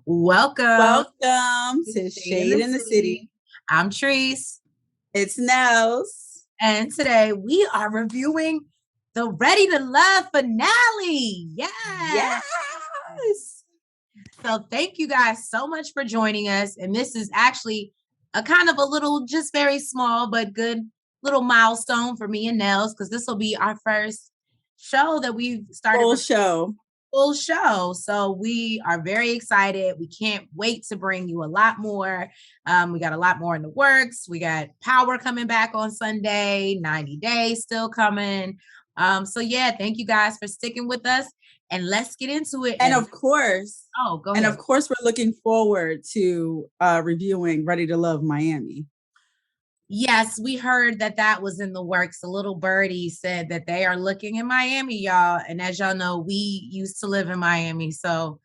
Welcome Welcome to to Shade in the Shade in the City. City. I'm Treese, It's Nels. and today we are reviewing the Ready to Love finale. Yes. Yes. So thank you guys so much for joining us. And this is actually a kind of a little, just very small, but good little milestone for me and Nels, because this will be our first show that we've started. Full show. So we are very excited. We can't wait to bring you a lot more. We got a lot more in the works. We got Power coming back on Sunday, 90 Days still coming. So yeah, thank you guys for sticking with us, and let's get into it. And of course, go ahead. And of course, we're looking forward to reviewing Ready to Love Miami. Yes, we heard that was in the works. A little birdie said that they are looking in Miami, y'all. And as y'all know, we used to live in Miami. So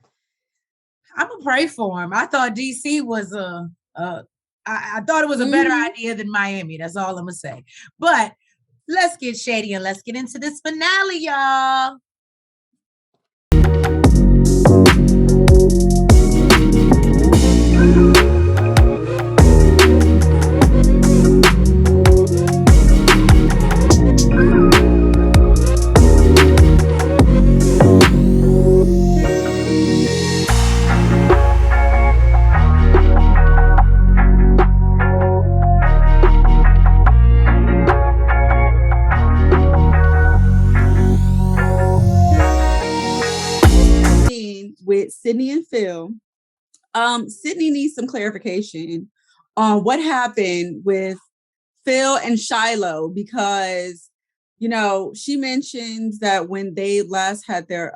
I'm going to pray for him. I thought DC was I thought it was a better idea than Miami. That's all I'm going to say. But let's get shady and let's get into this finale, y'all. With Sydney and Phil. Sydney needs some clarification on what happened with Phil and Shiloh, because she mentions that when they last had their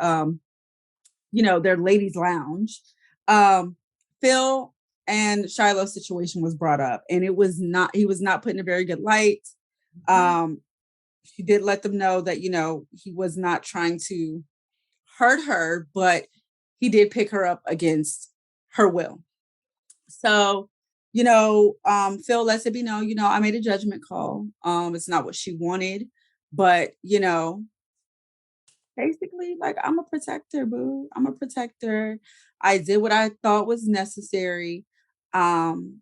their ladies lounge, Phil and Shiloh's situation was brought up, and he was not put in a very good light. She did let them know that he was not trying to hurt her, but he did pick her up against her will. So, Phil lets it be known, I made a judgment call. It's not what she wanted, but, basically, like, I'm a protector, boo. I'm a protector. I did what I thought was necessary. And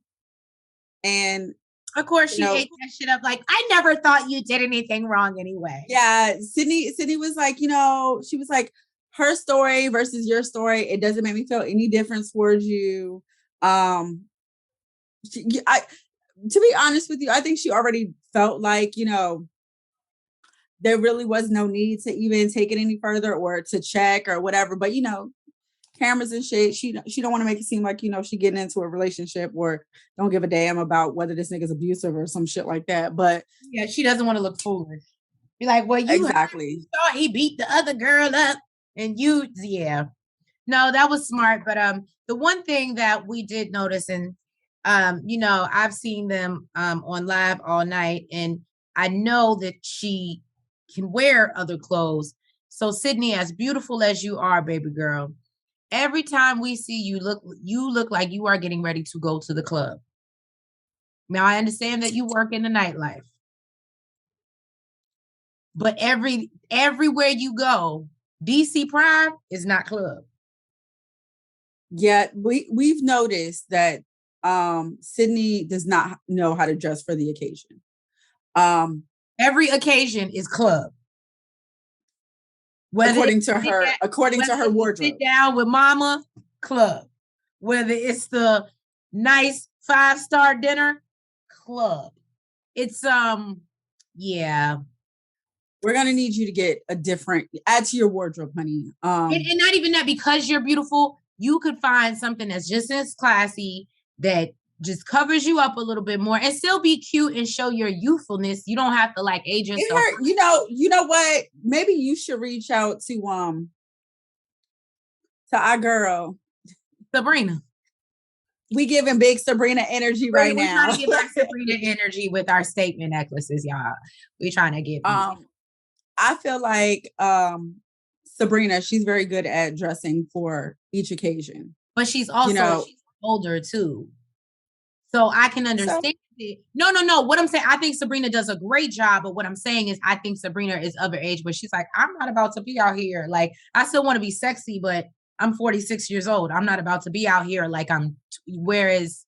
of course, she ate that shit up. Like, I never thought you did anything wrong anyway. Yeah. Sydney was like, she was like, her story versus your story, it doesn't make me feel any difference towards you. To be honest with you, I think she already felt like, there really was no need to even take it any further or to check or whatever. But, cameras and shit, she don't want to make it seem like, she getting into a relationship or don't give a damn about whether this nigga's abusive or some shit like that. But yeah, she doesn't want to look foolish. Be like, well, you exactly thought he beat the other girl up. And no, that was smart. But the one thing that we did notice, and I've seen them on live all night, and I know that she can wear other clothes. So Sydney, as beautiful as you are, baby girl, every time we see you look like you are getting ready to go to the club. Now I understand that you work in the nightlife, but everywhere you go, DC Prime is not club. Yeah, we've noticed that Sydney does not know how to dress for the occasion. Every occasion is club. According to her wardrobe. Sit down with mama, club. Whether it's the nice 5-star dinner, club. It's yeah. We're gonna need you to get add to your wardrobe, honey. And not even that, because you're beautiful, you could find something that's just as classy, that just covers you up a little bit more and still be cute and show your youthfulness. You don't have to like age yourself. You know what? Maybe you should reach out to our girl Sabrina. We giving big Sabrina energy right now. We're trying to give our Sabrina energy with our statement necklaces, y'all. We're trying to get. I feel like Sabrina, she's very good at dressing for each occasion. But she's also she's older too. So I can understand it. No. What I'm saying, I think Sabrina does a great job. But what I'm saying is, I think Sabrina is of her age, but she's like, I'm not about to be out here. Like, I still want to be sexy, but I'm 46 years old. I'm not about to be out here like whereas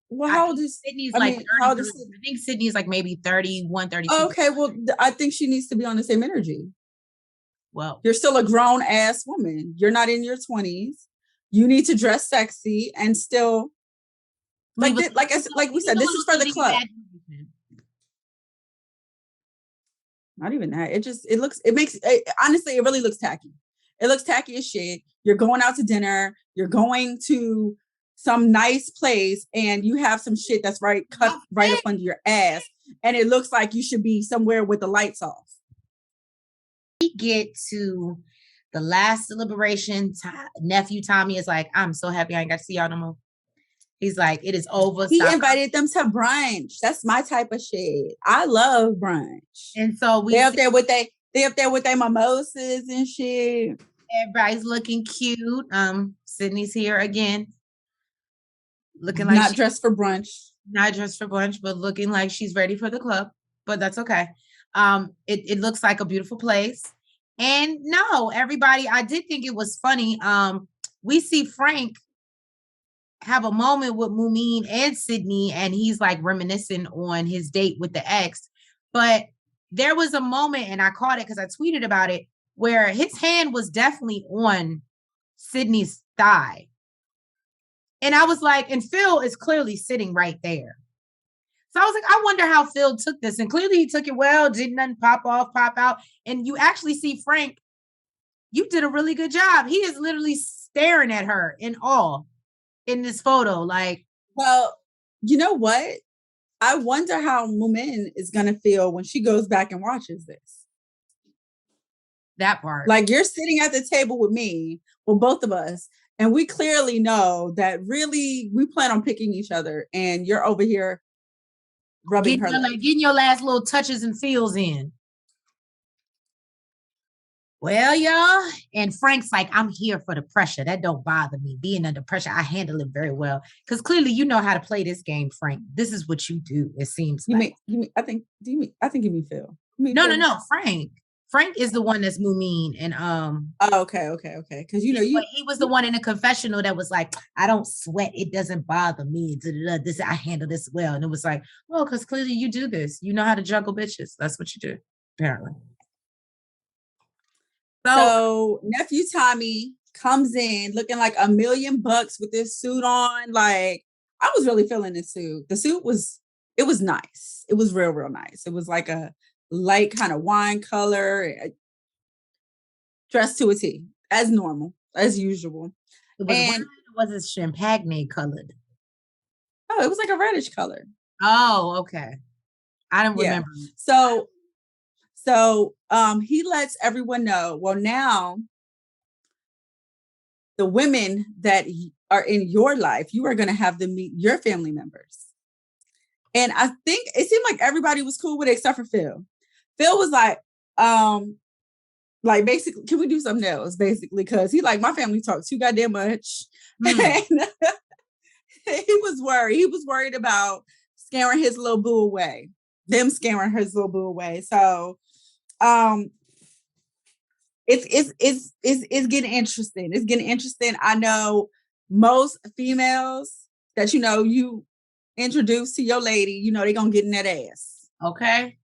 Well, I how old think is, Sydney's I like mean, how old 33. is Sydney? I think Sydney's like maybe 31, 32. Okay, well, I think she needs to be on the same energy. Well, you're still a grown ass woman. You're not in your 20s. You need to dress sexy and still like like we said, this is for the club. Not even that. Honestly, it really looks tacky. It looks tacky as shit. You're going out to dinner. You're going to some nice place and you have some shit that's cut right up under your ass. And it looks like you should be somewhere with the lights off. We get to the last deliberation. Nephew Tommy is like, I'm so happy I ain't got to see y'all no more. He's like, it is over. He invited them to brunch. That's my type of shit. I love brunch. And so they up there with their mimosas and shit. Everybody's looking cute. Sydney's here again. Looking like not dressed for brunch. Not dressed for brunch, but looking like she's ready for the club. But that's okay. It looks like a beautiful place. And no, everybody, I did think it was funny. We see Frank have a moment with Mumin and Sydney, and he's like reminiscing on his date with the ex. But there was a moment, and I caught it because I tweeted about it, where his hand was definitely on Sydney's thigh. And I was like, and Phil is clearly sitting right there. So I was like, I wonder how Phil took this. And clearly he took it well, didn't nothing pop off, pop out. And you actually see Frank, you did a really good job. He is literally staring at her in awe in this photo. Like, well, you know what? I wonder how Mumin is going to feel when she goes back and watches this. That part. Like, you're sitting at the table with me, well, both of us, and we clearly know that really we plan on picking each other, and you're over here rubbing her leg. Getting your last little touches and feels in. Well, y'all, and Frank's like, I'm here for the pressure. That don't bother me. Being under pressure, I handle it very well. Because clearly you know how to play this game, Frank. This is what you do, it seems like. I think you mean Phil. No, Frank. Frank is the one that's Mumin and okay. Because he was the one in the confessional that was like, I don't sweat, it doesn't bother me. This I handle this well. And it was like, well, because clearly you do this. You know how to juggle bitches. That's what you do, apparently. So nephew Tommy comes in looking like $1 million with this suit on. Like, I was really feeling this suit. The suit was nice. It was real nice. It was like a light kind of wine color, dressed to a T, as normal, as usual. It was champagne colored. Oh, it was like a reddish color. Oh, okay. I don't remember. So he lets everyone know, well, now the women that are in your life, you are going to have them meet your family members. And I think it seemed like everybody was cool with it except for Phil. Phil was like basically, can we do something else? Basically, because he like, my family talks too goddamn much. And he was worried. He was worried about scaring his little boo away. Them scaring his little boo away. So it's getting interesting. It's getting interesting. I know most females that you introduce to your lady, they're gonna get in that ass. Okay.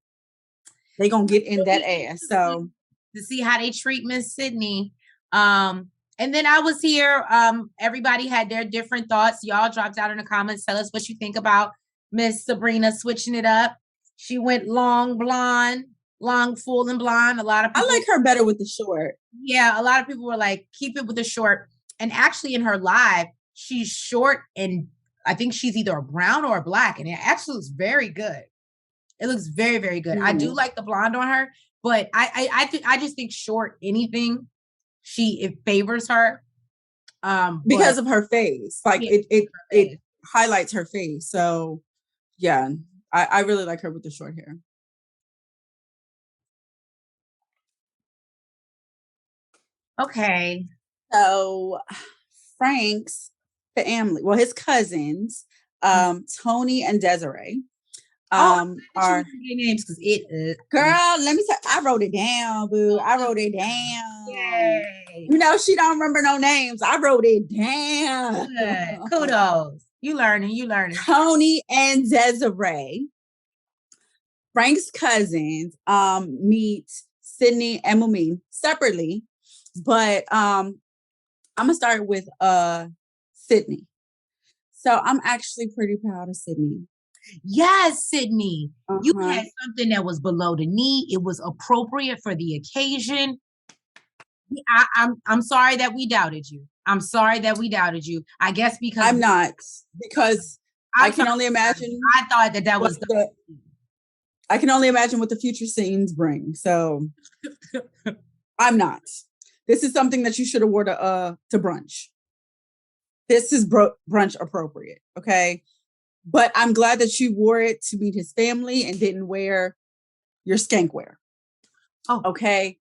They're gonna get in that ass. So to see how they treat Miss Sydney. And then I was here. Everybody had their different thoughts. Y'all dropped out in the comments. Tell us what you think about Miss Sabrina switching it up. She went long blonde, long full and blonde. A lot of people, I like her better with the short. Yeah, a lot of people were like, keep it with the short. And actually in her live, she's short and I think she's either a brown or a black. And it actually looks very good. It looks very, very good. I do like the blonde on her, but I just think short anything, it favors her. Because of her face. Like it highlights her face. So yeah, I really like her with the short hair. Okay. So Frank's family, well, his cousins, Tony and Desiree, are names because girl, let me tell I wrote it down, boo. I wrote it down. You know, she don't remember no names. I wrote it down. Good. Kudos. You learning. Tony and Desiree, Frank's cousins, meet Sydney and Mumin separately. But I'm gonna start with Sydney. So I'm actually pretty proud of Sydney. Yes, Sydney. You Uh-huh. had something that was below the knee. It was appropriate for the occasion. I'm sorry that we doubted you. I'm sorry that we doubted you. I guess because I'm not, because I can only imagine. I thought that was I can only imagine what the future scenes bring. So I'm not. This is something that you should award to brunch. This is brunch appropriate. Okay. But I'm glad that you wore it to meet his family and didn't wear your skank wear. Oh. Okay.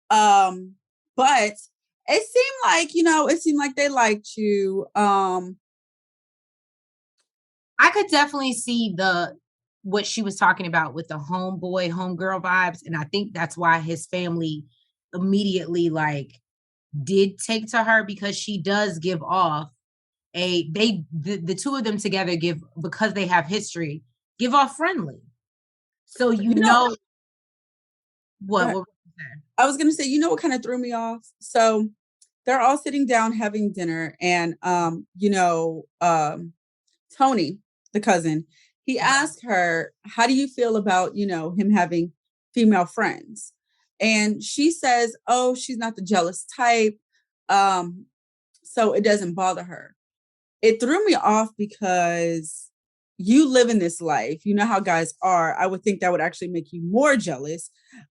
But it seemed like they liked you. I could definitely see what she was talking about with the homeboy, homegirl vibes. And I think that's why his family immediately did take to her, because she does give off the two of them together give, because they have history, give off friendly. So what I was going to say, you know what kind of threw me off? So they're all sitting down having dinner, and Tony, the cousin, he asked her, how do you feel about, him having female friends? And she says, oh, she's not the jealous type. So it doesn't bother her. It threw me off because you live in this life. You know how guys are. I would think that would actually make you more jealous.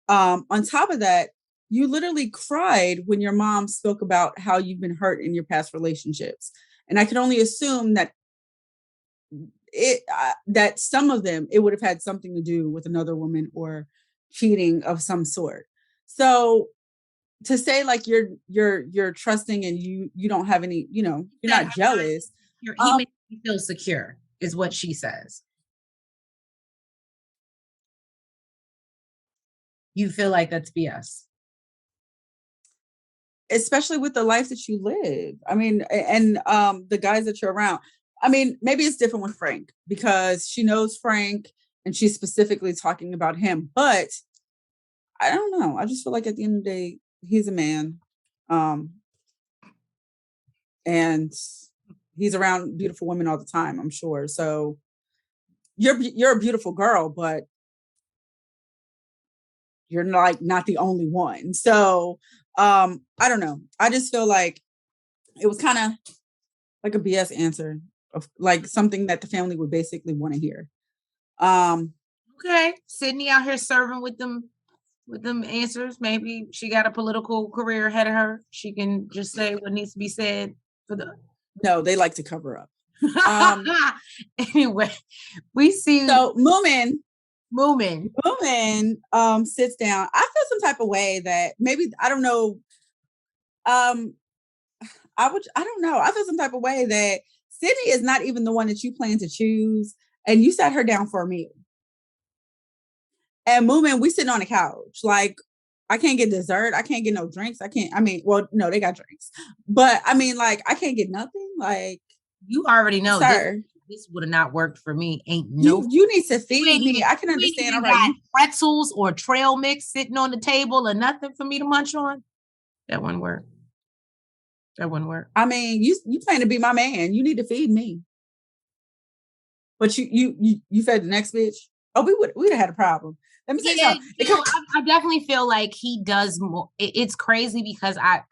On top of that, you literally cried when your mom spoke about how you've been hurt in your past relationships. And I can only assume that that some of them, it would have had something to do with another woman or cheating of some sort. So to say you're trusting and you don't have any, you're not jealous. He makes me feel secure, is what she says. You feel like that's BS. Especially with the life that you live. I mean, and the guys that you're around. I mean, maybe it's different with Frank because she knows Frank and she's specifically talking about him. But I don't know. I just feel like at the end of the day, he's a man. And he's around beautiful women all the time, I'm sure. So you're a beautiful girl, but you're not the only one. So I don't know. I just feel like it was kind of like a BS answer of like something that the family would basically want to hear. Okay. Sydney out here serving with them answers. Maybe she got a political career ahead of her. She can just say what needs to be said for the. No, they like to cover up. Anyway, we see. So Moomin sits down. I feel some type of way that maybe, I don't know. I don't know. I feel some type of way that Sydney is not even the one that you plan to choose, and you sat her down for a meal. And Moomin, we sitting on the couch. Like, I can't get dessert. I can't get no drinks. No, they got drinks. But I mean, like, I can't get nothing. Like, you already know, sir, this would have not worked for me. You need to feed me. I can understand. All right, pretzels or trail mix sitting on the table or nothing for me to munch on. That wouldn't work. I mean, you plan to be my man. You need to feed me. But you fed the next bitch. Oh, we'd have had a problem. Let me say something. I definitely feel like he does more. It's crazy because I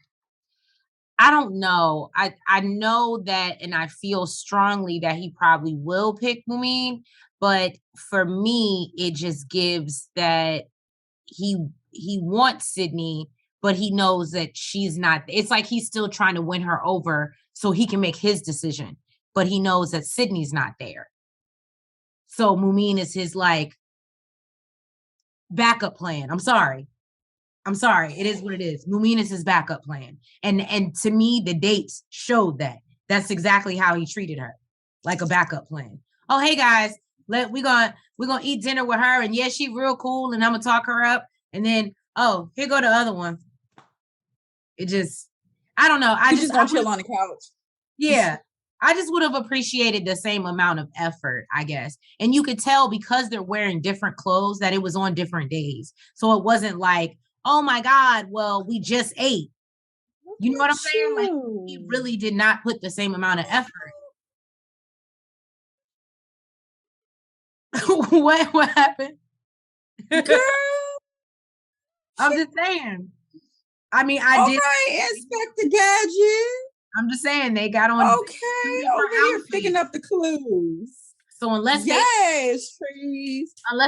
don't know. I know that, and I feel strongly that he probably will pick Mumin, but for me, it just gives that he wants Sydney, but he knows that she's not. It's like he's still trying to win her over so he can make his decision, but he knows that Sydney's not there. So Mumin is his backup plan. I'm sorry. It is what it is. Mumin is his backup plan. And to me, the dates showed that. That's exactly how he treated her. Like a backup plan. Oh, hey guys, we're gonna eat dinner with her. And yeah, she real cool. And I'm gonna talk her up. And then, oh, here go the other one. It just, I don't know. You just gonna chill on the couch. Yeah. I just would have appreciated the same amount of effort, I guess. And you could tell because they're wearing different clothes that it was on different days. So it wasn't like, oh my God, well, we just ate. You know what I'm saying? Like he really did not put the same amount of effort. What happened? Girl, I'm just saying. I mean, I did. Okay, Inspector Gadget. I'm just saying they got on. Okay, over here picking up the clues. So unless trees,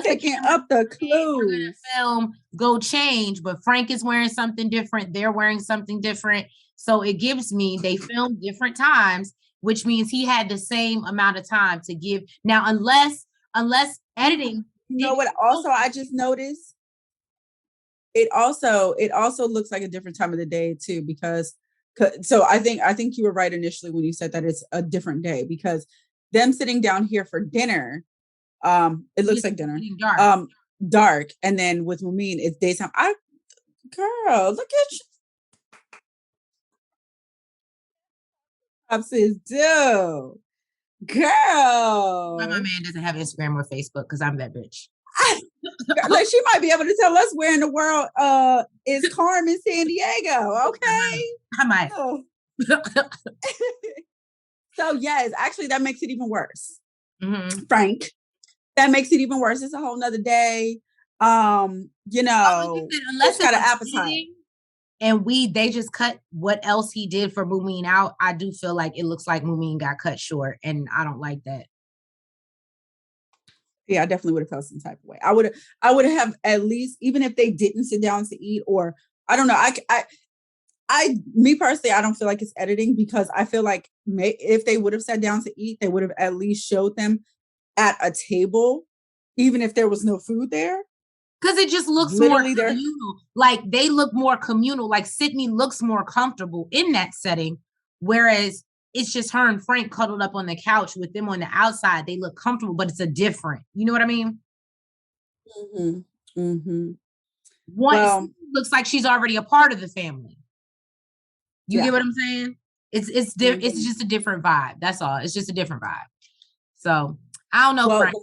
picking up the clues. Film go change, but Frank is wearing something different. They're wearing something different. So it gives me they filmed different times, which means he had the same amount of time to give. Now, unless editing. You know what? Also, I just noticed. It also looks like a different time of the day too, because so I think you were right initially when you said that it's a different day, because them sitting down here for dinner, it looks like dinner, dark, and then with Mumin it's daytime. Girl, look at you. Says, do girl. My man doesn't have Instagram or Facebook because I'm that bitch. Like she might be able to tell us where in the world is Carmen Sandiego. Okay, I might. Oh. So yes, actually that makes it even worse. Mm-hmm. Frank, that makes it even worse. It's a whole nother day. You know, unless got an appetite. And they just cut what else he did for Mumin out. I do feel like it looks like Mumin got cut short, and I don't like that. Yeah, I definitely would have felt some type of way. I would have at least, even if they didn't sit down to eat, or I don't know. Me personally, I don't feel like it's editing, because I feel like if they would have sat down to eat, they would have at least showed them at a table, even if there was no food there. Because it just looks more communal. Like they look more communal. Like Sydney looks more comfortable in that setting, whereas it's just her and Frank cuddled up on the couch with them on the outside. They look comfortable, but it's a different. You know what I mean? Mm-hmm. Mm-hmm. One looks like she's already a part of the family. You get what I'm saying? It's just a different vibe. That's all. It's just a different vibe. So I don't know. Well, Frank.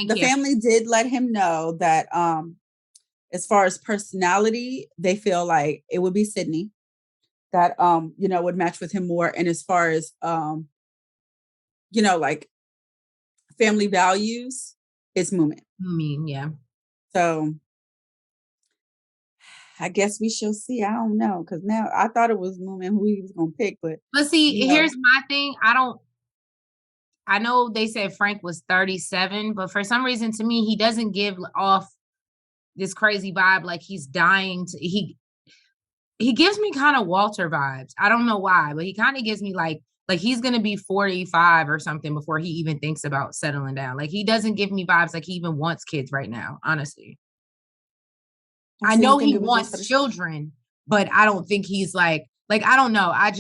the family did let him know that as far as personality, they feel like it would be Sydney that would match with him more. And as far as like family values, it's Mumin. Yeah. So I guess we shall see. I don't know, because now I thought it was Mumin who he was gonna pick, but see, here's my thing. I know they said Frank was 37, but for some reason to me, he doesn't give off this crazy vibe like he's dying to. He gives me kind of Walter vibes. I don't know why, but he kind of gives me like he's gonna be 45 or something before he even thinks about settling down. Like he doesn't give me vibes like he even wants kids right now, honestly. I know he wants children, but I don't think he's like I don't know. I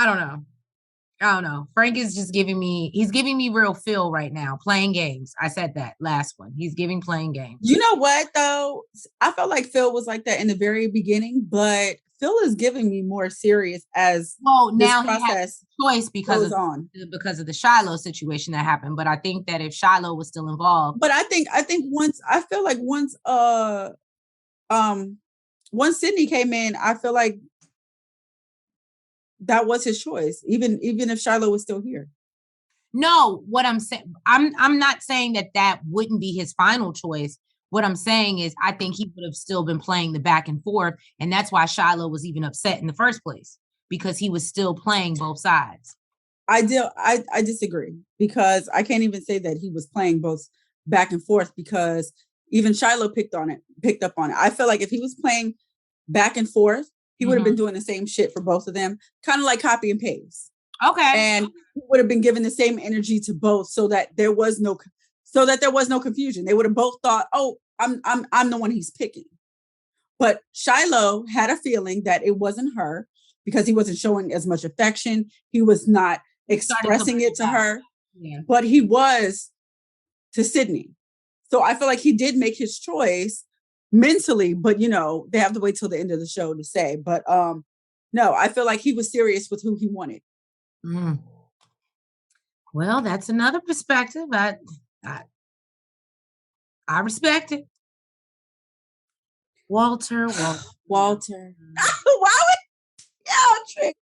don't know. Frank is just giving me real Phil right now, playing games. I said that last one. He's giving playing games. You know what though? I felt like Phil was like that in the very beginning, but Phil is giving me more serious as now he has choice because of the Shiloh situation that happened. But I think that if Shiloh was still involved. But I think once Sydney came in, I feel like that was his choice, even if Shiloh was still here. No, what I'm saying, I'm not saying that wouldn't be his final choice. What I'm saying is I think he would have still been playing the back and forth, and that's why Shiloh was even upset in the first place, because he was still playing both sides. I disagree, because I can't even say that he was playing both back and forth, because even Shiloh picked up on it. I feel like if he was playing back and forth, he would have been doing the same shit for both of them, kind of like copy and paste. Okay. And he would have been giving the same energy to both, so that there was no confusion. They would have both thought, "Oh, I'm the one he's picking." But Shiloh had a feeling that it wasn't her, because he wasn't showing as much affection. He was not expressing it to her, but he was to Sydney. So I feel like he did make his choice mentally, but they have to wait till the end of the show to say. But No, I feel like he was serious with who he wanted. Mm. Well, that's another perspective. I respect it. Walter. Why would y'all trick?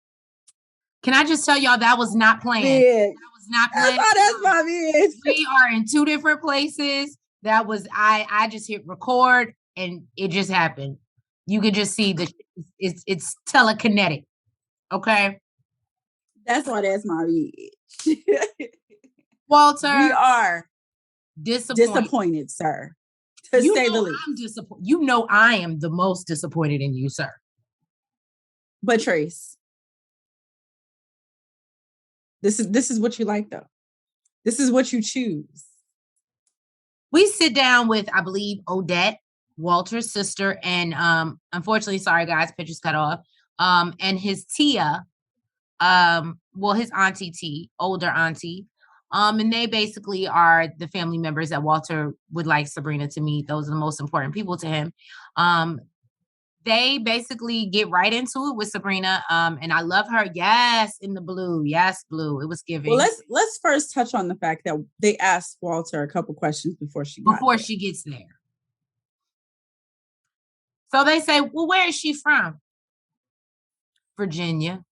Can I just tell y'all that was not planned? Bitch. That was not planned. That's my bitch. We are in two different places. That was I just hit record and it just happened. You could just see it's telekinetic. Okay. That's why that's my bitch. Walter. We are disappointed, sir. To say the least. I'm disappointed. You know I am the most disappointed in you, sir. But Trace, this is what you like though. This is what you choose. We sit down with, I believe, Odette, Walter's sister, and unfortunately, sorry guys, pictures cut off. And his Tia, his auntie T, older auntie. And they basically are the family members that Walter would like Sabrina to meet. Those are the most important people to him. They basically get right into it with Sabrina. And I love her. Yes, in the blue. Yes, blue. It was giving. Well, let's first touch on the fact that they asked Walter a couple questions before she gets there. So they say, well, where is she from? Virginia.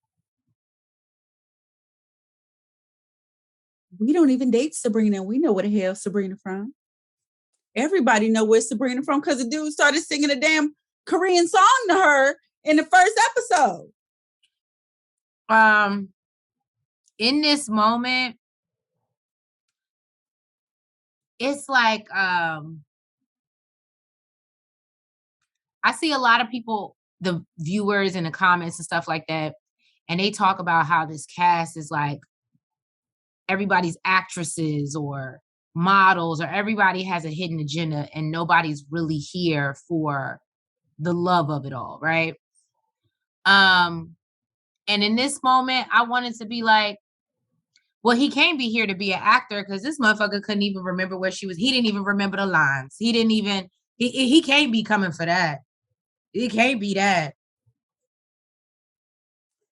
We don't even date Sabrina. We know where the hell Sabrina from. Everybody know where Sabrina from because the dude started singing a damn Korean song to her in the first episode. In this moment, it's like I see a lot of people, the viewers in the comments and stuff like that, and they talk about how this cast is like everybody's actresses or models, or everybody has a hidden agenda and nobody's really here for the love of it all, right? And in this moment, I wanted to be like, well, he can't be here to be an actor because this motherfucker couldn't even remember where she was. He didn't even remember the lines. He didn't even, he can't be coming for that. It can't be that.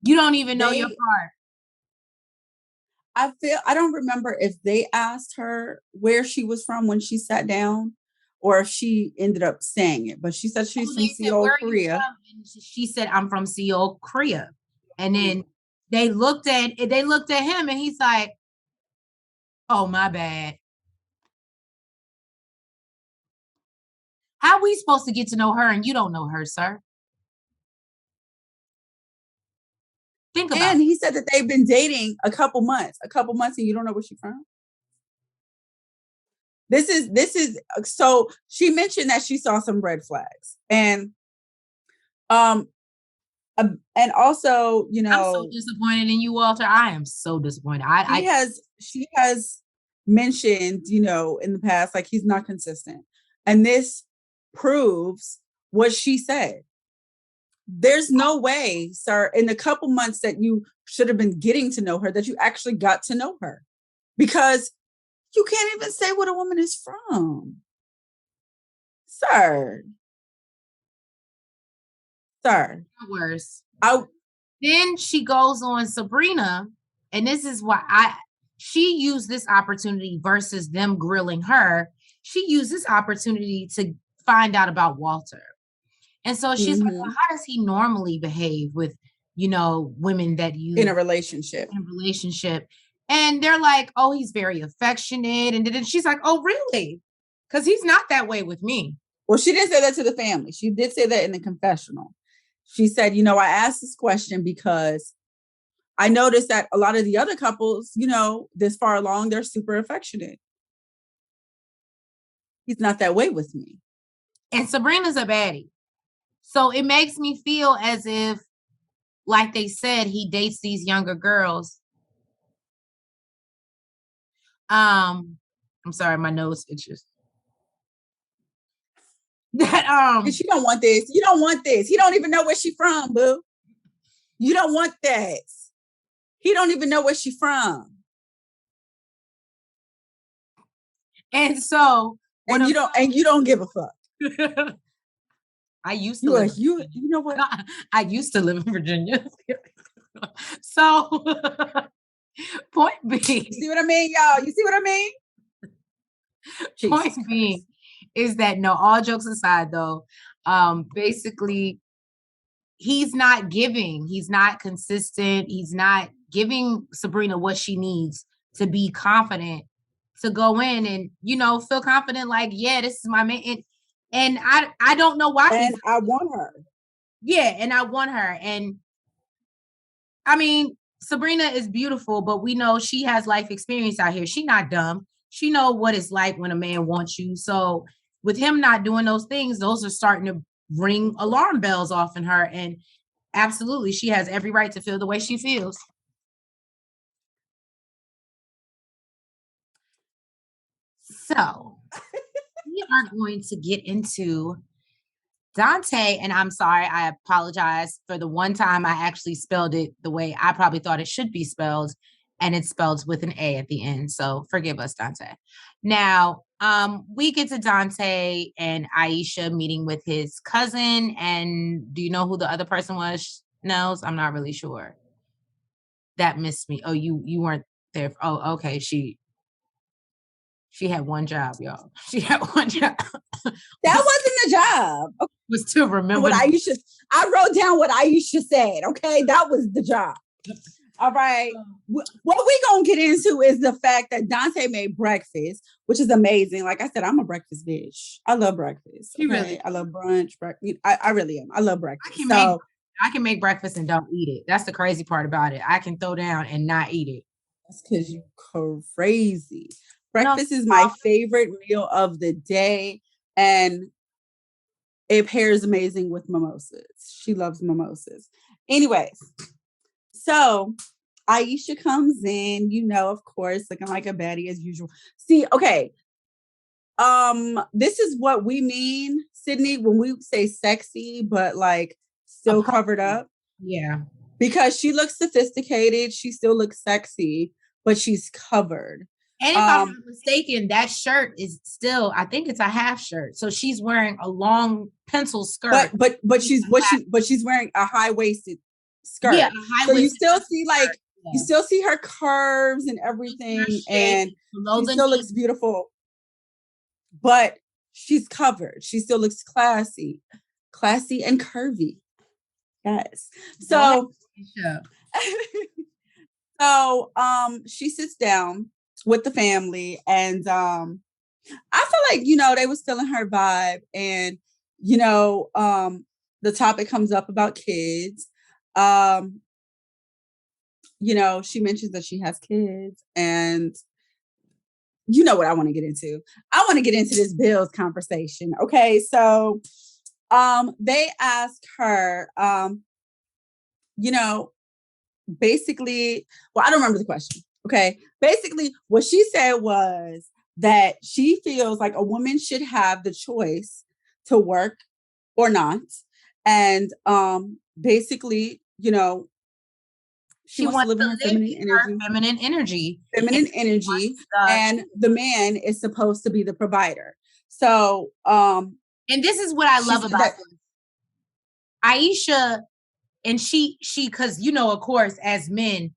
You don't even know your part. I don't remember if they asked her where she was from when she sat down or if she ended up saying it, but she said she's from Seoul, Korea. She said, I'm from Seoul, Korea. And then they looked at him and he's like, oh, my bad. How are we supposed to get to know her and you don't know her, sir? Think about it. And he said that they've been dating a couple months and you don't know where she's from. This is so she mentioned that she saw some red flags and also, you know, I'm so disappointed in you, Walter. I am so disappointed. She has mentioned, you know, in the past, like he's not consistent. And this proves what she said. There's no way, sir, in the couple months that you should have been getting to know her, that you actually got to know her. Because you can't even say what a woman is from. Sir. Worse. Then she goes on Sabrina, and this is why she used this opportunity versus them grilling her. She used this opportunity to find out about Walter. And so she's like, well, how does he normally behave with, you know, women that you in a relationship? And they're like, oh, he's very affectionate. And then she's like, oh, really? Because he's not that way with me. Well, she didn't say that to the family. She did say that in the confessional. She said, you know, I asked this question because I noticed that a lot of the other couples, you know, this far along, they're super affectionate. He's not that way with me. And Sabrina's a baddie. So it makes me feel as if, like they said, he dates these younger girls. I'm sorry, my nose itches. That she don't want this. You don't want this. He don't even know where she from, boo. You don't want that. He don't even know where she from. And so you don't give a fuck. I used to live. You know what? I used to live in Virginia. So, point being, you see what I mean, y'all? You see what I mean? Point being is that no, all jokes aside though, basically he's not giving, he's not consistent, he's not giving Sabrina what she needs to be confident to go in and feel confident like, yeah, this is my man. And I don't know why. And I want her. Yeah, and I want her. And I mean, Sabrina is beautiful, but we know she has life experience out here. She's not dumb. She know what it's like when a man wants you. So with him not doing those things, those are starting to ring alarm bells off in her. And absolutely, she has every right to feel the way she feels. So we are going to get into Dante, and I'm sorry, I apologize for the one time I actually spelled it the way I probably thought it should be spelled, and it's spelled with an A at the end. So forgive us, Dante. Now, we get to Dante and Aisha meeting with his cousin, and do you know who the other person was? Nels? I'm not really sure. That missed me. Oh, you weren't there. Oh, okay. She had one job, y'all. She had one job. That wasn't the job. Okay. Was to remember what Aisha. I wrote down what Aisha said. Okay, that was the job. All right. What we gonna get into is the fact that Dante made breakfast, which is amazing. Like I said, I'm a breakfast bitch. I love breakfast. Okay? Really? I love brunch. I really am. I love breakfast. I can make breakfast and don't eat it. That's the crazy part about it. I can throw down and not eat it. That's because you're crazy. Breakfast is my favorite meal of the day, and it pairs amazing with mimosas. She loves mimosas. Anyways, so Aisha comes in, of course, looking like a baddie as usual. See, okay. This is what we mean, Sydney, when we say sexy, but like still covered up. Yeah. Because she looks sophisticated, she still looks sexy, but she's covered. And if I'm not mistaken, that shirt is still, I think it's a half shirt. So she's wearing a long pencil skirt. But she's wearing a high-waisted skirt. Yeah, so you still see you still see her curves and everything, and she still looks beautiful. But she's covered. She still looks classy and curvy. Yes. So so she sits down with the family, and I feel like they were still in her vibe, and the topic comes up about kids. She mentions that she has kids, and you know what I want to get into. I want to get into this bills conversation. Okay, so they asked her basically, well, I don't remember the question. Okay. Basically, what she said was that she feels like a woman should have the choice to work or not. And basically, she wants to live in her feminine energy. And the man is supposed to be the provider. So and this is what I love about Aisha. And she, because of course, as men,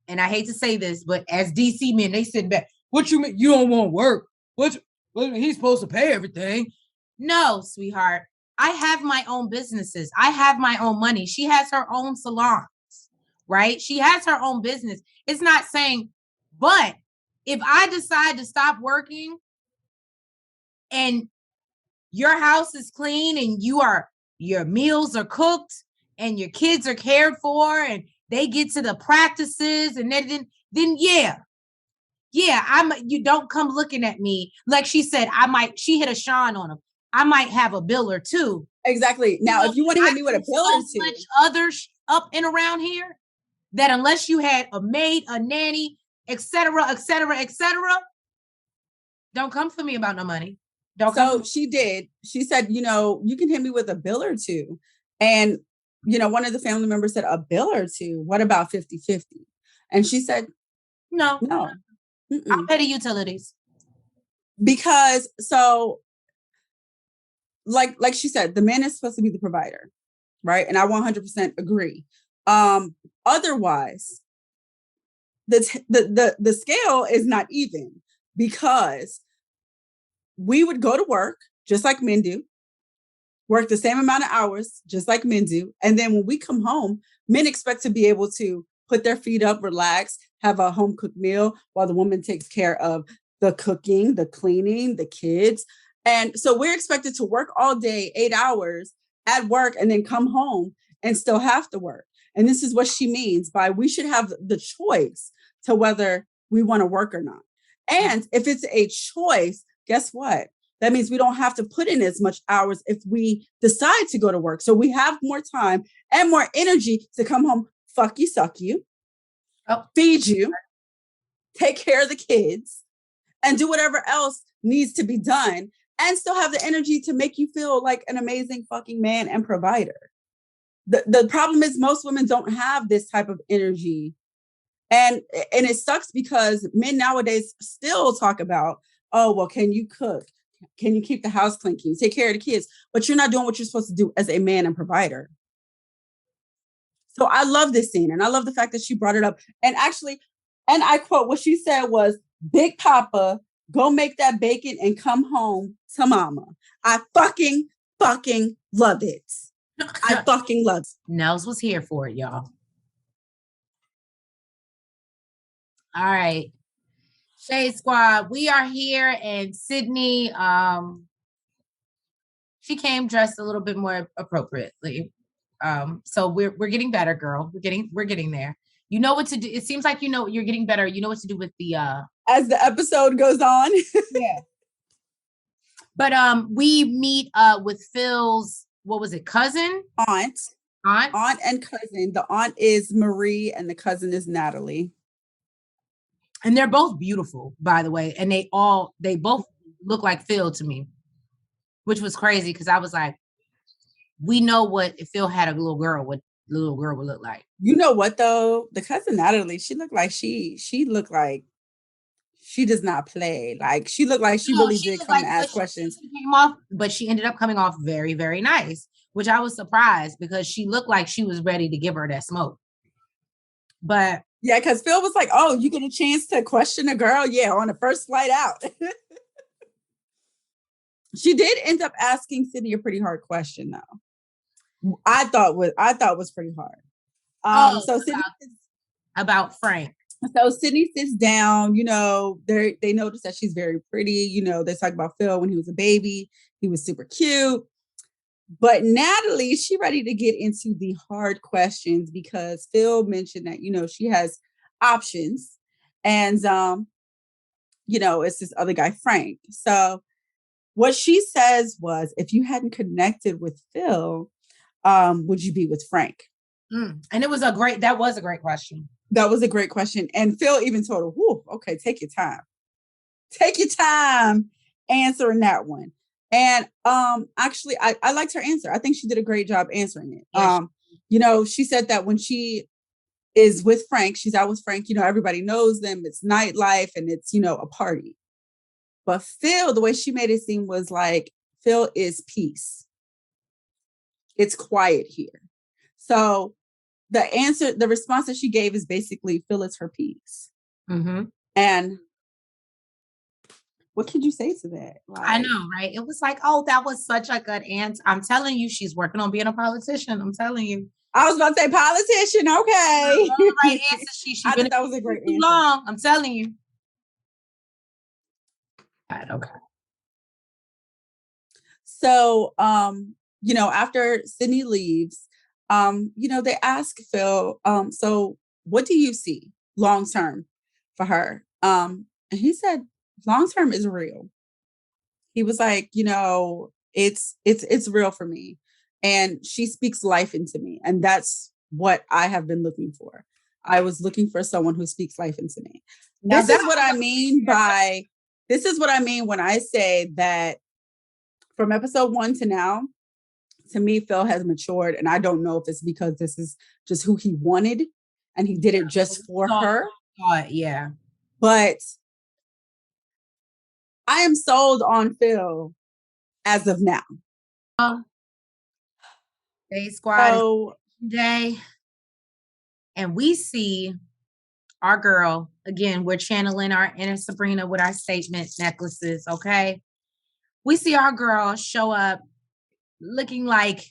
and I hate to say this, but as DC men, they sit back. What you mean? You don't want to work? What he's supposed to pay everything? No, sweetheart. I have my own businesses. I have my own money. She has her own salons, right? She has her own business. It's not saying, but if I decide to stop working and your house is clean and your meals are cooked and your kids are cared for and they get to the practices and then yeah, you don't come looking at me. Like she said, she hit a Sean on him. I might have a bill or two. Exactly. Now, if you want to hit me with a bill or two. Much others up and around here that unless you had a maid, a nanny, etc., don't come for me about no money. So she did. She said, you can hit me with a bill or two. And, one of the family members said, a bill or two? What about 50-50? And she said, no. I'll pay the utilities. Because, so like she said, the man is supposed to be the provider, right? And I 100% agree. Otherwise, the scale is not even, because we would go to work just like men do, work the same amount of hours just like men do, and then when we come home, men expect to be able to put their feet up, relax, have a home cooked meal while the woman takes care of the cooking, the cleaning, the kids. And so we're expected to work all day, 8 hours at work, and then come home and still have to work. And this is what she means by we should have the choice to whether we want to work or not. And if it's a choice, guess what? That means we don't have to put in as much hours if we decide to go to work. So we have more time and more energy to come home, fuck you, suck you, feed you, take care of the kids, and do whatever else needs to be done, and still have the energy to make you feel like an amazing fucking man and provider. The problem is most women don't have this type of energy. And it sucks because men nowadays still talk about, oh, well, can you cook? Can you keep the house clean? Can you take care of the kids? But you're not doing what you're supposed to do as a man and provider. So I love this scene. And I love the fact that she brought it up. And actually, and I quote, what she said was, Big Papa, go make that bacon and come home to mama. I fucking love it. I fucking love it. Nels was here for it, y'all. All right. Shade Squad, we are here, and Sydney, she came dressed a little bit more appropriately. So we're getting better, girl. We're getting there. You know what to do. It seems like you're getting better. You know what to do with the as the episode goes on. Yeah. But we meet with Phil's, what was it, cousin? Aunt and cousin. The aunt is Marie and the cousin is Natalie. And they're both beautiful, by the way. And they both look like Phil to me, which was crazy because I was like, we know what if Phil had a little girl, what the little girl would look like. You know what though? The cousin Natalie, she looked like she does not play. Like she looked like she really did come and ask questions. But she ended up coming off very, very nice, which I was surprised because she looked like she was ready to give her that smoke. But yeah, because Phil was like, oh, you get a chance to question a girl? Yeah, on the first flight out. She did end up asking Sydney a pretty hard question, though. I thought was pretty hard. So Sydney about Frank. So Sydney sits down, they notice that she's very pretty. They talk about Phil when he was a baby. He was super cute. But Natalie, she ready to get into the hard questions because Phil mentioned that, she has options. And, it's this other guy, Frank. So what she says was, if you hadn't connected with Phil, would you be with Frank? And that was a great question. That was a great question. And Phil even told her, whoa, okay, take your time. Take your time answering that one. And actually, I liked her answer. I think she did a great job answering it. Yes. She said that when she is with Frank, she's out with Frank, everybody knows them. It's nightlife and it's, a party. But Phil, the way she made it seem was like, Phil is peace. It's quiet here. So the response that she gave is basically, Phil is her peace. Mm-hmm. And what could you say to that? I know, right? It was like, oh, that was such a good answer. I'm telling you, she's working on being a politician. I'm telling you. I was about to say politician. Okay. Right answer. I think that was a great answer. Long. I'm telling you. Right, okay. So, after Sydney leaves, they ask Phil, so what do you see long-term for her? And he said, long-term is real. He was like, it's real for me. And she speaks life into me. And that's what I have been looking for. I was looking for someone who speaks life into me. This is what I mean when I say that from episode 1 to now, to me, Phil has matured. And I don't know if it's because this is just who he wanted and he did it just for her. Yeah. But I am sold on Phil as of now. Day Squad is So day, and we see our girl again. We're channeling our inner Sabrina with our statement necklaces. Okay, we see our girl show up looking like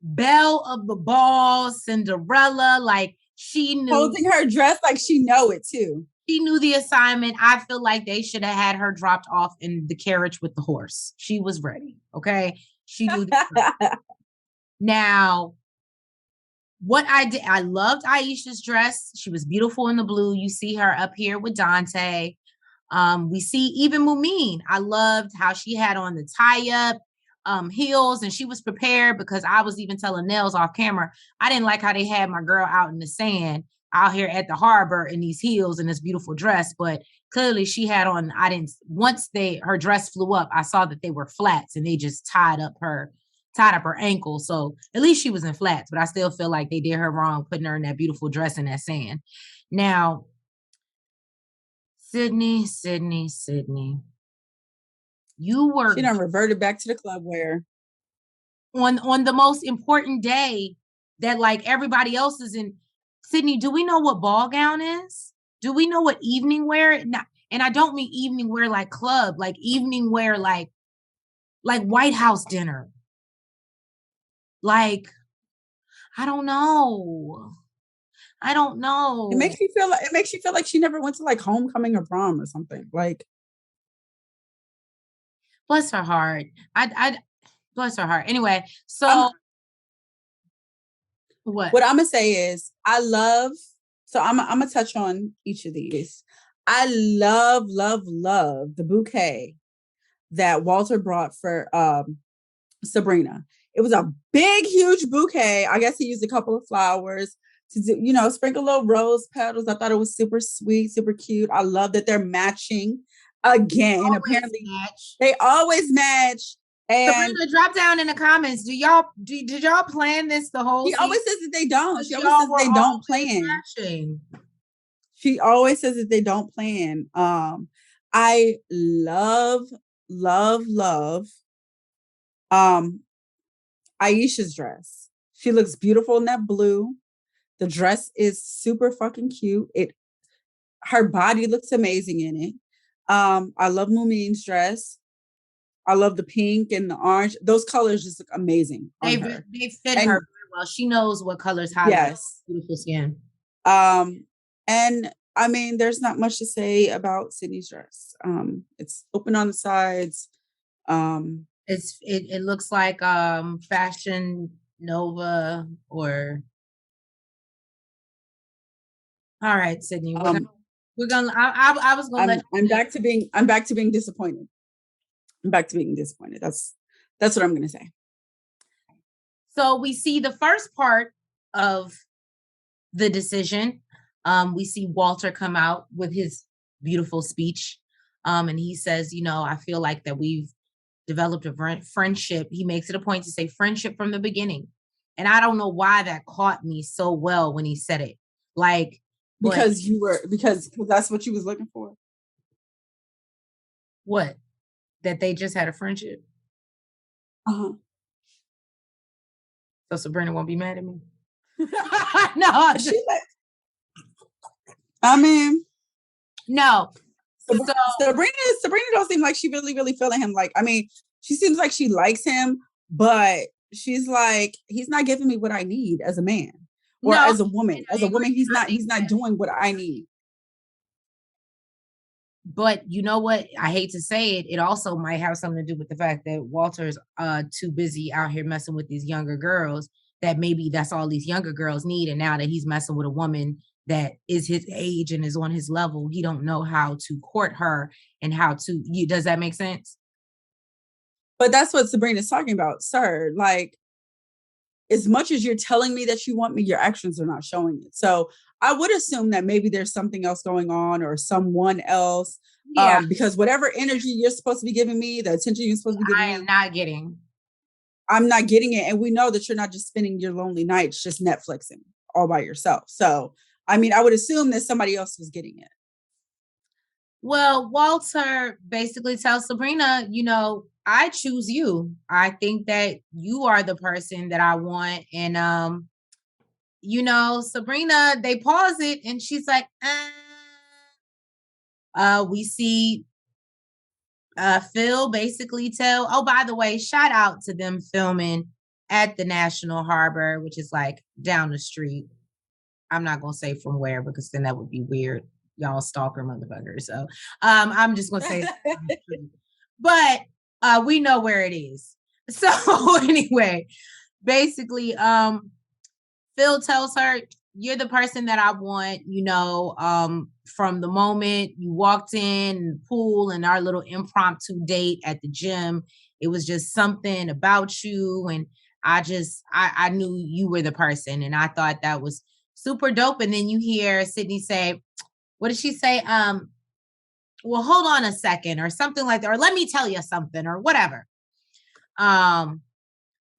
Belle of the Ball, Cinderella. Like holding her dress like she know it too. She knew the assignment. I feel like they should have had her dropped off in the carriage with the horse. She was ready. Okay. She knew. Now, what I did, I loved Aisha's dress. She was beautiful in the blue. You see her up here with Dante. We see even Mumin. I loved how she had on the tie-up heels, and she was prepared, because I was even telling Nels off camera, I didn't like how they had my girl out in the sand out here at the harbor in these heels and this beautiful dress. But clearly she had on, once her dress flew up, I saw that they were flats and they just tied up her ankle. So at least she was in flats, but I still feel like they did her wrong putting her in that beautiful dress in that sand. Now, Sydney, you were, she done reverted back to the club wear on the most important day that like everybody else is in. Sydney, do we know what ball gown is? Do we know what evening wear? And I don't mean evening wear like club, like evening wear like White House dinner. Like, I don't know. It makes you feel like she never went to like homecoming or prom or something. Like, bless her heart. I bless her heart. Anyway, so what I'm gonna say is I'm gonna touch on each of these. I love the bouquet that Walter brought for Sabrina. It was a big, huge bouquet. I guess he used a couple of flowers to do, sprinkle little rose petals. I thought it was super sweet, super cute. I love that they're matching again. Apparently, they always match. And Sabrina, drop down in the comments. Did y'all plan this the whole season? Always says that they don't. She always says they don't plan. Matching. She always says that they don't plan. I love Aisha's dress. She looks beautiful in that blue. The dress is super fucking cute. Her body looks amazing in it. I love Mumin's dress. I love the pink and the orange. Those colors just look amazing on her. They fit her very well. She knows what colors highlight. Yes. Beautiful skin. And I mean, there's not much to say about Sydney's dress. It's open on the sides. It looks like Fashion Nova or. All right, Sydney. We're gonna. I was gonna. I'm back to being disappointed. That's what I'm gonna say. So we see the first part of the decision. We see Walter come out with his beautiful speech. And he says, I feel like that we've developed a friendship. He makes it a point to say friendship from the beginning. And I don't know why that caught me so well when he said it. Like, because that's what you was looking for. What? That they just had a friendship? Uh-huh. So Sabrina won't be mad at me? No. No. Sabrina don't seem like she really, really feeling him. Like, I mean, she seems like she likes him, but she's like, he's not giving me what I need as a man or as a woman. As a woman, he's not doing what I need. But you know what? I hate to say it. It also might have something to do with the fact that Walter's too busy out here messing with these younger girls, that maybe that's all these younger girls need. And now that he's messing with a woman that is his age and is on his level, he don't know how to court her and how to, does that make sense? But that's what Sabrina's talking about, sir. Like, as much as you're telling me that you want me, your actions are not showing it. So I would assume that maybe there's something else going on or someone else. Yeah. Because whatever energy you're supposed to be giving me, the attention you're supposed to be giving me, I am not getting. I'm not getting it. And we know that you're not just spending your lonely nights just Netflixing all by yourself. So, I mean, I would assume that somebody else was getting it. Well, Walter basically tells Sabrina, I choose you. I think that you are the person that I want. And Sabrina, they pause it and she's like, we see Phil basically tell, oh, by the way, shout out to them filming at the National Harbor, which is like down the street. I'm not gonna say from where because then that would be weird. Y'all stalker motherfuckers. So I'm just gonna say but we know where it is. So anyway, basically, Phil tells her, you're the person that I want, from the moment you walked in the pool and our little impromptu date at the gym. It was just something about you. And I knew you were the person. And I thought that was super dope. And then you hear Sydney say, what did she say? Well, hold on a second, or something like that, or let me tell you something, or whatever.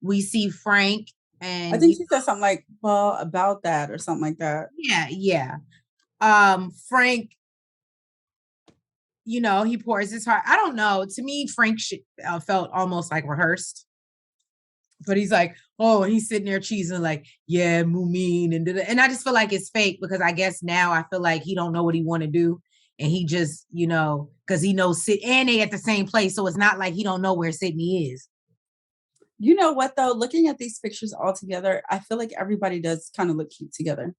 We see Frank, and I think she said something like, well, about that or something like that. Yeah. Frank, he pours his heart. I don't know. To me, Frank felt almost like rehearsed. But he's like, oh, he's sitting there cheesing like, yeah, Moomin. And I just feel like it's fake because I guess now I feel like he don't know what he want to do. And he just, because he knows and they at the same place. So it's not like he don't know where Sydney is. You know what, though? Looking at these pictures all together, I feel like everybody does kind of look cute together.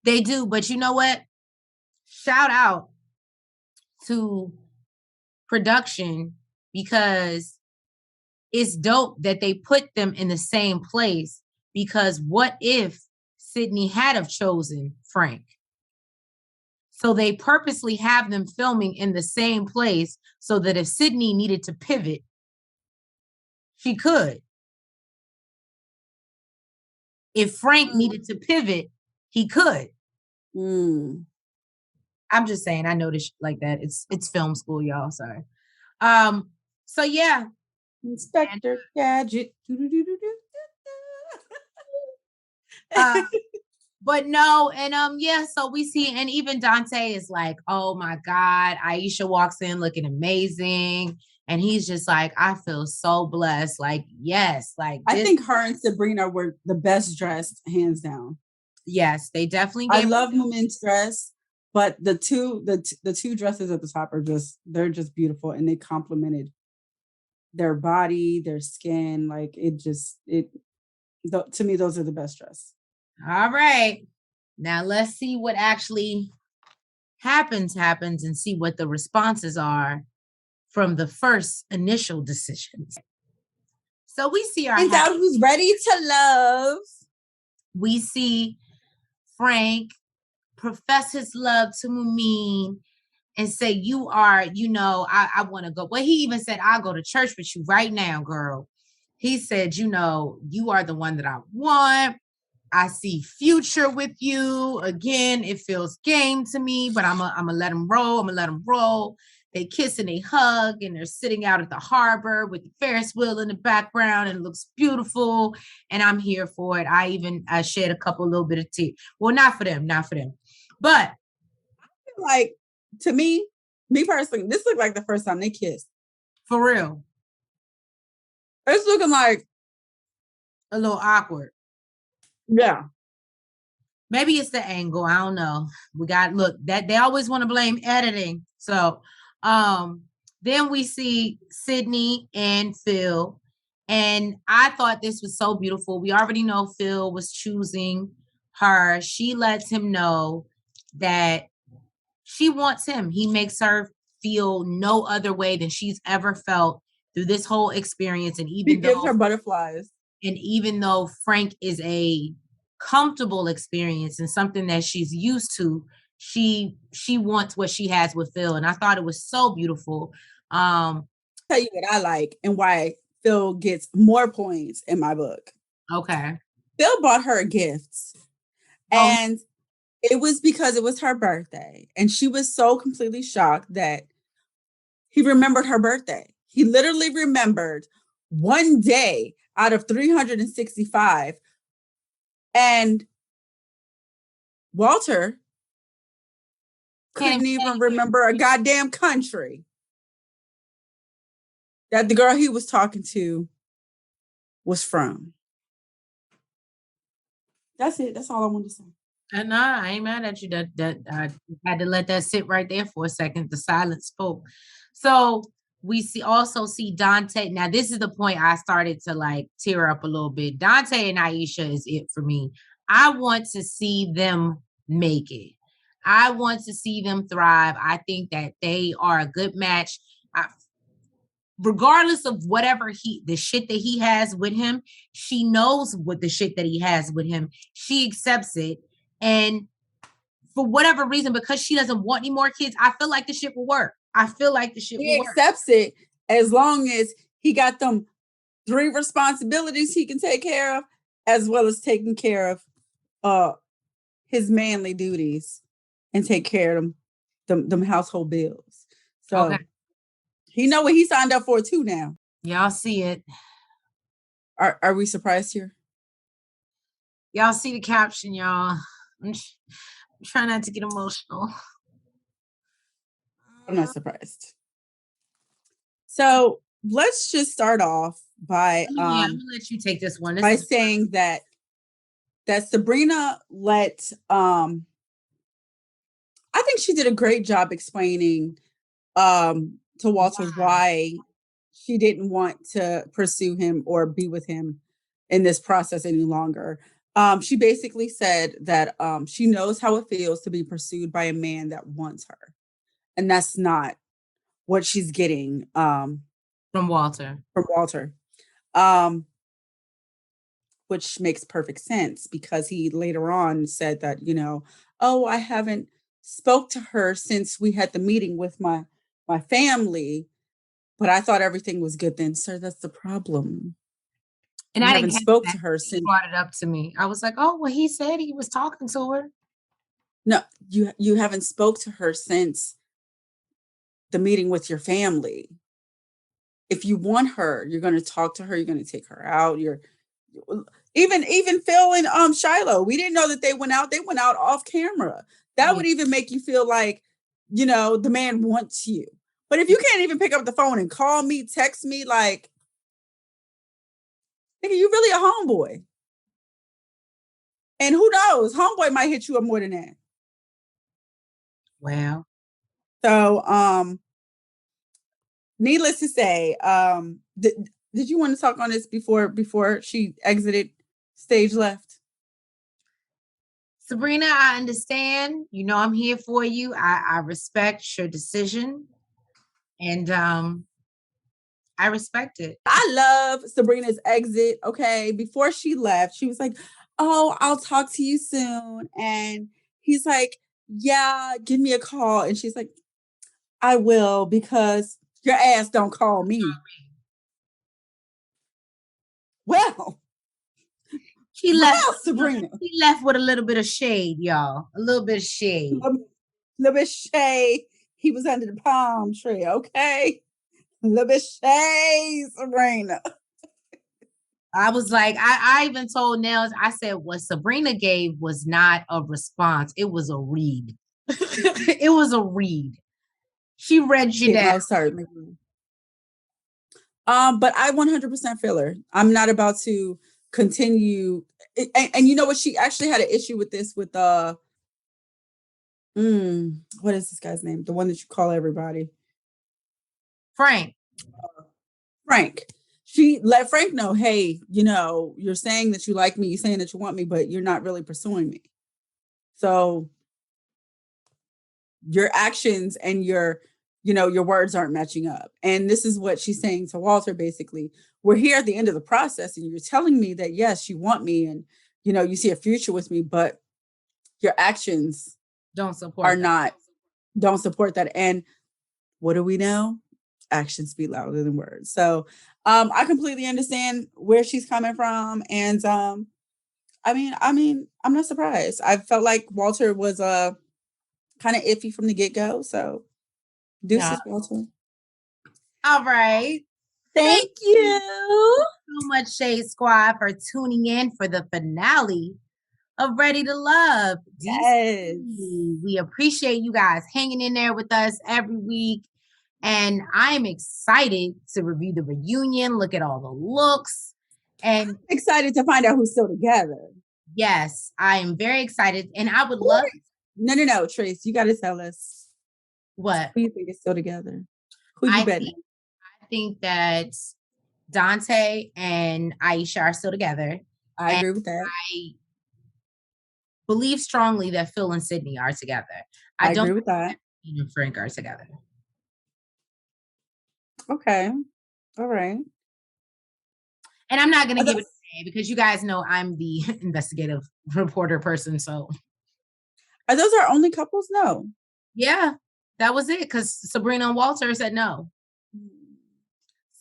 They do. But you know what? Shout out to production because it's dope that they put them in the same place, because what if Sydney had have chosen Frank? So they purposely have them filming in the same place so that if Sydney needed to pivot, she could. If Frank needed to pivot, he could. I'm just saying, I noticed like that. It's film school, y'all. Sorry. So yeah. Inspector Gadget. But no, and so we see, and even Dante is like, oh my God, Aisha walks in looking amazing. And he's just like, I feel so blessed. Like, yes, like I think her and Sabrina were the best dressed, hands down. Yes, they definitely I love Moomin's dress, but the two dresses at the top they're just beautiful, and they complemented their body, their skin. Like to me, those are the best dress. All right. Now let's see what actually happens and see what the responses are from the first initial decisions. So we see Finds out who's ready to love. We see Frank profess his love to Moomin and say, you are, I want to go. Well, he even said, I'll go to church with you right now, girl. He said, you are the one that I want. I see future with you. Again, it feels game to me, but I'm gonna let him roll. They kiss and they hug, and they're sitting out at the harbor with the Ferris wheel in the background, and it looks beautiful. And I'm here for it. I shed a little bit of tears. Well, not for them. But I feel like, to me personally, this looked like the first time they kissed. For real. It's looking like a little awkward. Yeah. Maybe it's the angle. I don't know. That they always want to blame editing. So then we see Sydney and Phil. And I thought this was so beautiful. We already know Phil was choosing her. She lets him know that she wants him. He makes her feel no other way than she's ever felt through this whole experience. And even he gives her butterflies. And even though Frank is a comfortable experience and something that she's used to, she wants what she has with Phil. And I thought it was so beautiful. Tell you what I like and why Phil gets more points in my book. Okay. Phil bought her gifts. And it was because it was her birthday. And she was so completely shocked that he remembered her birthday. He literally remembered one day out of 365. And Walter couldn't even remember a goddamn country that the girl he was talking to was from. That's it. That's all I wanted to say. And I ain't mad at you. That I had to let that sit right there for a second. The silence spoke. So we also see Dante. Now, this is the point I started to like tear up a little bit. Dante and Aisha is it for me. I want to see them make it. I want to see them thrive. I think that they are a good match. Regardless of whatever the shit that he has with him, she knows what the shit that he has with him. She accepts it. And for whatever reason, because she doesn't want any more kids, I feel like the shit will work. I feel like the shit will work. He accepts it as long as he got them 3 responsibilities he can take care of, as well as taking care of his manly duties and take care of them household bills. So okay. He know what he signed up for too now. Y'all see it. Are we surprised here? Y'all see the caption, y'all. I'm trying not to get emotional. I'm not surprised. So let's just start off by I'm gonna let you take this one. By saying that Sabrina let I think she did a great job explaining to Walter why she didn't want to pursue him or be with him in this process any longer. She basically said that she knows how it feels to be pursued by a man that wants her. And that's not what she's getting from Walter. Which makes perfect sense because he later on said that, oh, I haven't spoke to her since we had the meeting with my family, but I thought everything was good then. Sir, that's the problem. And I haven't spoke to her since. Brought it up to me. I was like, oh, well, he said he was talking to her. No, you haven't spoke to her since the meeting with your family. If you want her, you're going to talk to her. You're going to take her out. Even Phil and Shiloh. We didn't know that they went out. They went out off camera. That would even make you feel like, the man wants you. But if you can't even pick up the phone and call me, text me, like, nigga, you really a homeboy. And who knows? Homeboy might hit you up more than that. Wow. So, needless to say, did you want to talk on this before she exited stage left? Sabrina, I understand. I'm here for you. I respect your decision. And I respect it. I love Sabrina's exit. Okay. Before she left, she was like, oh, I'll talk to you soon. And he's like, yeah, give me a call. And she's like, I will, because your ass don't call me. Well, she left Sabrina. She left with a little bit of shade, y'all. A little bit of shade. A little bit of shade. He was under the palm tree, okay? A little bit of shade, Sabrina. I was like, I even told Nels, I said, what Sabrina gave was not a response. It was a read. It was a read. She read you down. Certainly. But I 100% feel her. I'm not about to continue. And you know what? She actually had an issue with this with what is this guy's name? The one that you call everybody. Frank. Frank. She let Frank know, hey, you're saying that you like me, you're saying that you want me, but you're not really pursuing me. So your actions and your words aren't matching up. And this is what she's saying to Walter, basically. We're here at the end of the process and you're telling me that, yes, you want me and, you see a future with me, but your actions don't support that. And what do we know? Actions speak louder than words. So I completely understand where she's coming from. And I mean, I'm not surprised. I felt like Walter was kind of iffy from the get-go. So deuces, Walter. All right. Thank you so much, Shade Squad, for tuning in for the finale of Ready to Love. Yes. We appreciate you guys hanging in there with us every week. And I am excited to review the reunion, look at all the looks. And I'm excited to find out who's still together. Yes, I am very excited. And I would love. No, Trace, you got to tell us. What? Who you think is still together? Who you betting? I think that Dante and Aisha are still together. I agree with that. I believe strongly that Phil and Sydney are together. I don't agree with that. Dean and Frank are together. Okay. All right. And I'm not going to give it away because you guys know I'm the investigative reporter person. So are those our only couples? No. Yeah, that was it because Sabrina and Walter said no.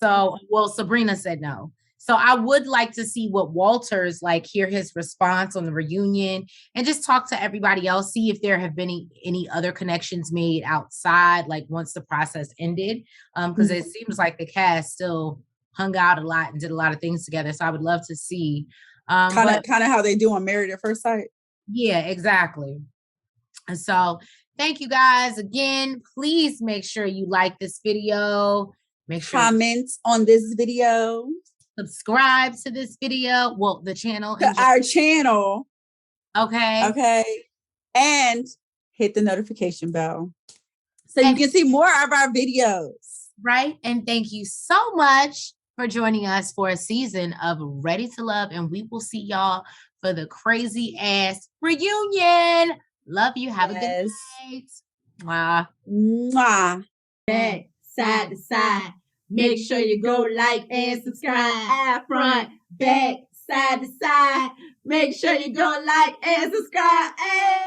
So, well, Sabrina said no. So I would like to see what Walter's like, hear his response on the reunion and just talk to everybody else, see if there have been any other connections made outside, like once the process ended. Because it seems like the cast still hung out a lot and did a lot of things together. So I would love to see. Kind of how they do on Married at First Sight. Yeah, exactly. And so thank you guys again. Please make sure you like this video. Make sure comment on this video. Subscribe to this video. Well, the channel. To our channel. Okay. Okay. And hit the notification bell so you can see more of our videos. Right. And thank you so much for joining us for a season of Ready to Love. And we will see y'all for the crazy ass reunion. Love you. Have a good night. Mwah. Mwah. Back, side to side. Make sure you go like and subscribe. Front, back, side to side. Make sure you go like and subscribe. Hey!